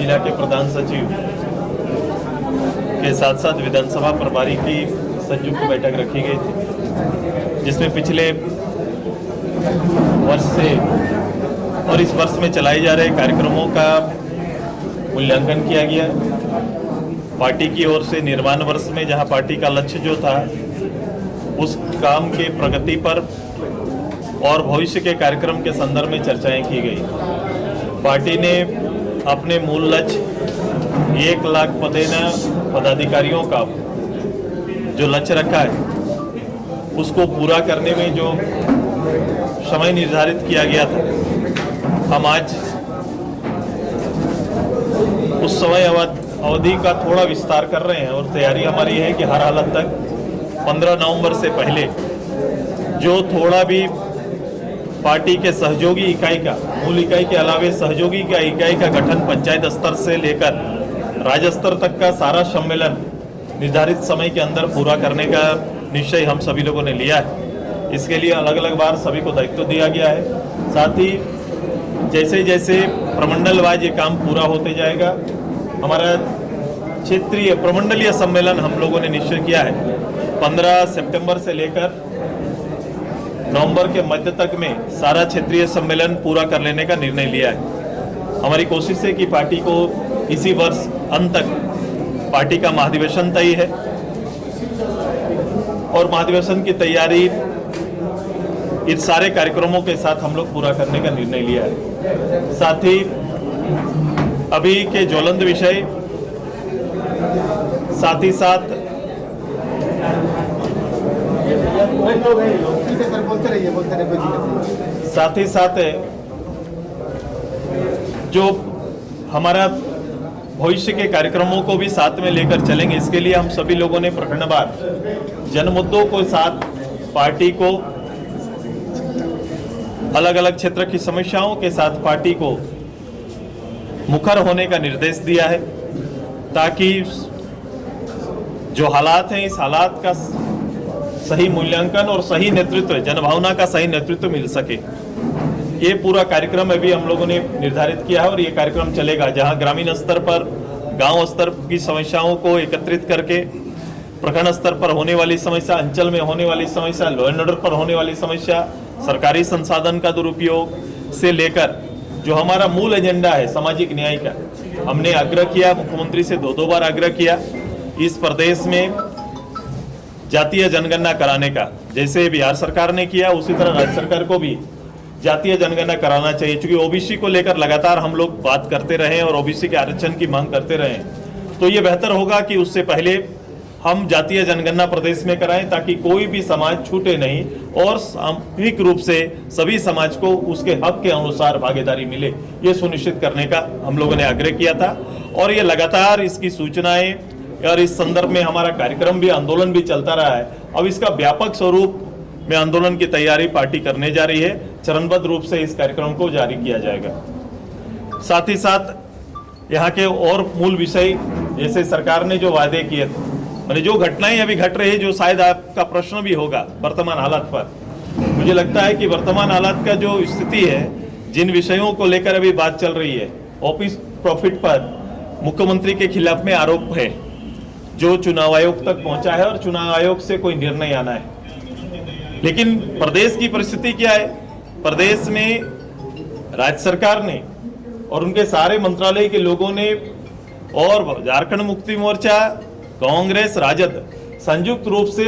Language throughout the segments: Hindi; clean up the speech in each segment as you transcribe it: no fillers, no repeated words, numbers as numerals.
जिला के प्रधान सचिव के साथ साथ विधानसभा प्रभारी की संयुक्त बैठक रखी गई थी, जिसमें पिछले वर्ष से और इस वर्ष में चलाए जा रहे कार्यक्रमों का मूल्यांकन किया गया। पार्टी की ओर से निर्माण वर्ष में जहां पार्टी का लक्ष्य जो था उस काम के प्रगति पर और भविष्य के कार्यक्रम के संदर्भ में चर्चाएं की गई। पार्टी ने अपने मूल लक्ष्य 1 लाख पदाधिकारियों का जो लक्ष्य रखा है उसको पूरा करने में जो समय निर्धारित किया गया था, हम आज उस समय अवधि का थोड़ा विस्तार कर रहे हैं और तैयारी हमारी है कि हर हालत तक 15 नवंबर से पहले जो थोड़ा भी पार्टी के सहयोगी इकाई का, मूल इकाई के अलावे सहयोगी का इकाई का गठन पंचायत स्तर से लेकर राज्य स्तर तक का सारा सम्मेलन निर्धारित समय के अंदर पूरा करने का निश्चय हम सभी लोगों ने लिया है। इसके लिए अलग अलग बार सभी को दायित्व दिया गया है। साथ ही जैसे जैसे प्रमंडलवाइज ये काम पूरा होते जाएगा, हमारा क्षेत्रीय प्रमंडलीय सम्मेलन हम लोगों ने निश्चय किया है 15 सितंबर से लेकर नवंबर के मध्य तक में सारा क्षेत्रीय सम्मेलन पूरा कर लेने का निर्णय लिया है। हमारी कोशिश है कि पार्टी को इसी वर्ष अंत तक पार्टी का महाधिवेशन तय है और महाधिवेशन की तैयारी इन सारे कार्यक्रमों के साथ हम लोग पूरा करने का निर्णय लिया है। साथ ही अभी के ज्वलंत विषय, साथ ही साथ जो हमारा भविष्य के कार्यक्रमों को भी साथ में लेकर चलेंगे। इसके लिए हम सभी लोगों ने प्रखंडवार जन मुद्दों को साथ पार्टी को अलग अलग क्षेत्र की समस्याओं के साथ पार्टी को मुखर होने का निर्देश दिया है, ताकि जो हालात हैं इस हालात का सही मूल्यांकन और सही नेतृत्व, जनभावना का सही नेतृत्व मिल सके। ये पूरा कार्यक्रम अभी हम लोगों ने निर्धारित किया है और ये कार्यक्रम चलेगा जहां ग्रामीण स्तर पर, गांव स्तर की समस्याओं को एकत्रित करके, प्रखंड स्तर पर होने वाली समस्या, अंचल में होने वाली समस्या, लॉ एंड ऑर्डर पर होने वाली समस्या, सरकारी संसाधन का दुरुपयोग से लेकर जो हमारा मूल एजेंडा है सामाजिक न्याय का, हमने आग्रह किया, मुख्यमंत्री से 2 बार आग्रह किया इस प्रदेश में जातीय जनगणना कराने का। जैसे बिहार सरकार ने किया उसी तरह राज्य सरकार को भी जातीय जनगणना कराना चाहिए, क्योंकि ओबीसी को लेकर लगातार हम लोग बात करते रहे और ओबीसी के आरक्षण की मांग करते रहे। तो ये बेहतर होगा कि उससे पहले हम जातीय जनगणना प्रदेश में कराएं, ताकि कोई भी समाज छूटे नहीं और सामूहिक रूप से सभी समाज को उसके हक के अनुसार भागीदारी मिले, ये सुनिश्चित करने का हम लोगों ने आग्रह किया था। और ये लगातार इसकी सूचनाएं और इस संदर्भ में हमारा कार्यक्रम भी, आंदोलन भी चलता रहा है। अब इसका व्यापक स्वरूप में आंदोलन की तैयारी पार्टी करने जा रही है। चरणबद्ध रूप से इस कार्यक्रम को जारी किया जाएगा। साथ ही साथ यहाँ के और मूल विषय, जैसे सरकार ने जो वादे किए थे, मैंने जो घटनाएं अभी घट रही है, जो शायद आपका प्रश्न भी होगा वर्तमान हालात पर, मुझे लगता है कि वर्तमान हालात का जो स्थिति है, जिन विषयों को लेकर अभी बात चल रही है, ऑफिस प्रॉफिट पर मुख्यमंत्री के खिलाफ में आरोप है जो चुनाव आयोग तक पहुंचा है और चुनाव आयोग से कोई निर्णय आना है। लेकिन प्रदेश की परिस्थिति क्या है? प्रदेश में राज्य सरकार ने और उनके सारे मंत्रालय के लोगों ने और झारखंड मुक्ति मोर्चा, कांग्रेस, राजद संयुक्त रूप से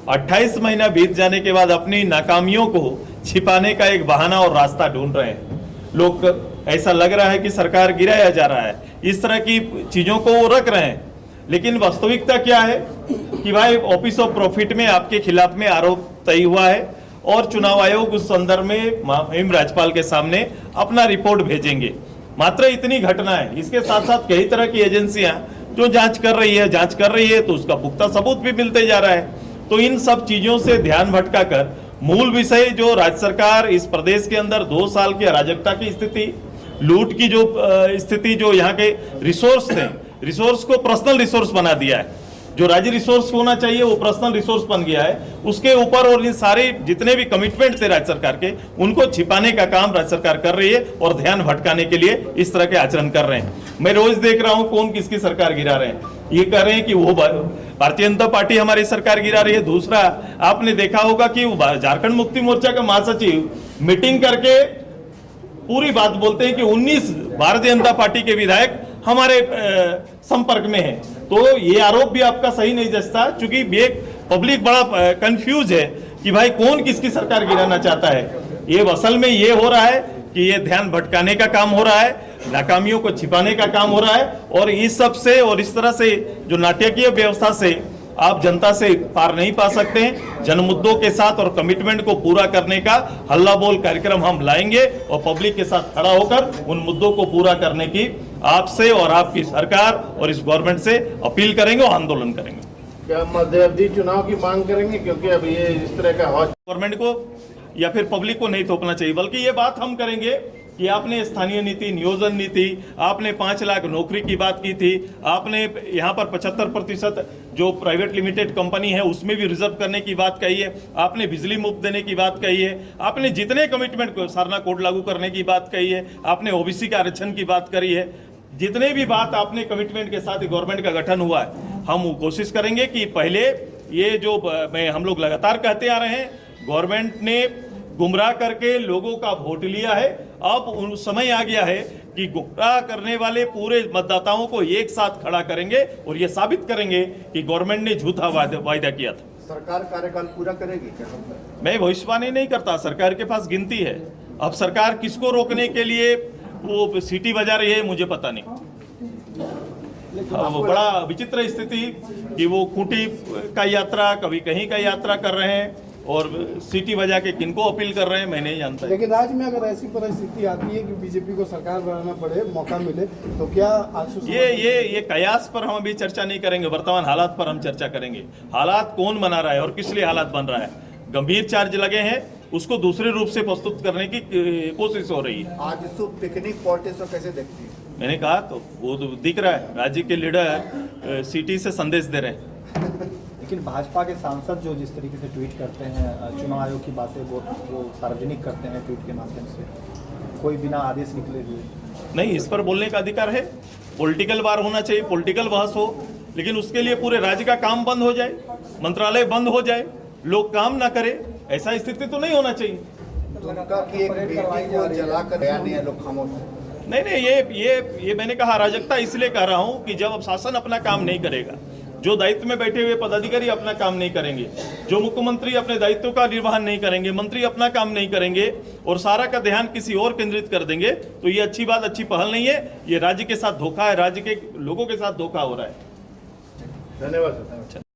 28 महीना बीत जाने के बाद अपनी नाकामियों को छिपाने का एक बहाना और रास्ता ढूंढ रहे हैं। लोग, ऐसा लग रहा है कि सरकार गिराया जा रहा है, इस तरह की चीजों को वो रख रहे हैं। लेकिन वास्तविकता क्या है कि भाई ऑफिस ऑफ प्रॉफिट में आपके खिलाफ में आरोप तय हुआ है और चुनाव आयोग उस संदर्भ में माननीय राज्यपाल के सामने अपना रिपोर्ट भेजेंगे। मात्र इतनी घटना है। इसके साथ साथ कई तरह की एजेंसियां जो जांच कर रही है तो उसका पुख्ता सबूत भी मिलते जा रहा है। तो इन सब चीजों से ध्यान भटकाकर मूल विषय जो राज्य सरकार इस प्रदेश के अंदर 2 साल की अराजकता की स्थिति, लूट की जो स्थिति, जो यहाँ के रिसोर्स थे, रिसोर्स को पर्सनल रिसोर्स बना दिया है। जो राज्य रिसोर्स होना चाहिए वो पर्सनल रिसोर्स बन गया है। उसके ऊपर और इन सारे जितने भी कमिटमेंट थे राज्य सरकार के, उनको छिपाने का काम राज्य सरकार कर रही है और ध्यान भटकाने के लिए इस तरह के आचरण कर रहे हैं। मैं रोज देख रहा हूं कौन किसकी सरकार गिरा रहे हैं। ये कह रहे हैं कि वो भारतीय जनता पार्टी हमारी सरकार गिरा रही है। दूसरा, आपने देखा होगा कि झारखंड मुक्ति मोर्चा के महासचिव मीटिंग करके पूरी बात बोलते हैं कि 19 भारतीय जनता पार्टी के विधायक हमारे संपर्क में हैं। तो ये आरोप भी आपका सही नहीं जचता, क्योंकि एक पब्लिक बड़ा कंफ्यूज है कि भाई कौन किसकी सरकार गिराना चाहता है। ये असल में ये हो रहा है कि ये ध्यान भटकाने का काम हो रहा है, नाकामियों को छिपाने का काम हो रहा है, और इस सब से और इस तरह से जो नाटकीय व्यवस्था से आप जनता से पार नहीं पा सकते हैं। जन मुद्दों के साथ और कमिटमेंट को पूरा करने का हल्ला बोल कार्यक्रम हम लाएंगे और पब्लिक के साथ खड़ा होकर उन मुद्दों को पूरा करने की आपसे और आपकी सरकार और इस गवर्नमेंट से अपील करेंगे और आंदोलन करेंगे। क्या मध्यावधि चुनाव की मांग करेंगे, क्योंकि अभी ये इस तरह का गवर्नमेंट को या फिर पब्लिक को नहीं थोपना चाहिए, बल्कि ये बात हम करेंगे कि आपने स्थानीय नीति, नियोजन नीति, आपने 5 लाख नौकरी की बात की थी, आपने यहाँ पर 75% जो प्राइवेट लिमिटेड कंपनी है उसमें भी रिजर्व करने की बात कही है, आपने बिजली मुफ्त देने की बात कही है, आपने जितने कमिटमेंट को सारना कोड लागू करने की बात कही है, आपने ओबीसी के आरक्षण की बात करी है, जितने भी बात आपने कमिटमेंट के साथ गवर्नमेंट का गठन हुआ है, हम कोशिश करेंगे कि पहले ये जो हम लोग लगातार कहते आ रहे हैं, गवर्नमेंट ने गुमराह करके लोगों का वोट लिया है। अब उन समय आ गया है कि गुमराह करने वाले पूरे मतदाताओं को एक साथ खड़ा करेंगे और ये साबित करेंगे कि गवर्नमेंट ने झूठा वायदा किया था। सरकार कार्यकाल पूरा करेगी क्या? मैं भविष्यवाणी नहीं करता, सरकार के पास गिनती है। अब सरकार किसको रोकने के लिए वो सीटी बजा रही है मुझे पता नहीं। वो बड़ा विचित्र स्थिति कि वो खूंटी का यात्रा, कभी कहीं का यात्रा कर रहे हैं और सीटी बजा के किनको अपील कर रहे हैं मैं नहीं जानता। लेकिन राज्य में अगर ऐसी परिस्थिति आती है कि बीजेपी को सरकार बनाना पड़े, मौका मिले, तो क्या ये कयास पर हम अभी चर्चा नहीं करेंगे, वर्तमान हालात पर हम चर्चा करेंगे। हालात कौन बना रहा है और किस लिए हालात बन रहा है, गंभीर चार्ज लगे हैं, उसको दूसरे रूप से प्रस्तुत करने की कोशिश हो रही है। आज इसको पिकनिक पॉलिटिक्स कैसे देखती है? मैंने कहा तो वो तो दिख रहा है, राज्य के लीडर सिटी से संदेश दे रहे हैं। लेकिन भाजपा के सांसद जो जिस तरीके से ट्वीट करते हैं, चुनाव आयोग की बातें वो सार्वजनिक करते हैं ट्वीट के माध्यम से, कोई बिना आदेश निकले हुए नहीं, इस पर बोलने का अधिकार है। पॉलिटिकल वार होना चाहिए, पॉलिटिकल बहस हो, लेकिन उसके लिए पूरे राज्य का काम बंद हो जाए, मंत्रालय बंद हो जाए, लोग काम ना करे, ऐसा स्थिति तो नहीं होना चाहिए। दुमका की एक बेटी को जलाकर गया नहीं है, लोग खामोश। नहीं, ये मैंने कहा अराजकता इसलिए कह रहा हूं कि जब अब शासन अपना काम नहीं करेगा, जो दायित्व में बैठे हुए पदाधिकारी अपना काम नहीं करेंगे, जो मुख्यमंत्री अपने दायित्व का निर्वहन नहीं करेंगे, मंत्री अपना काम नहीं करेंगे और सारा का ध्यान किसी और केंद्रित कर देंगे, तो ये अच्छी बात, अच्छी पहल नहीं है। ये राज्य के साथ धोखा है, राज्य के लोगों के साथ धोखा हो रहा है। धन्यवाद।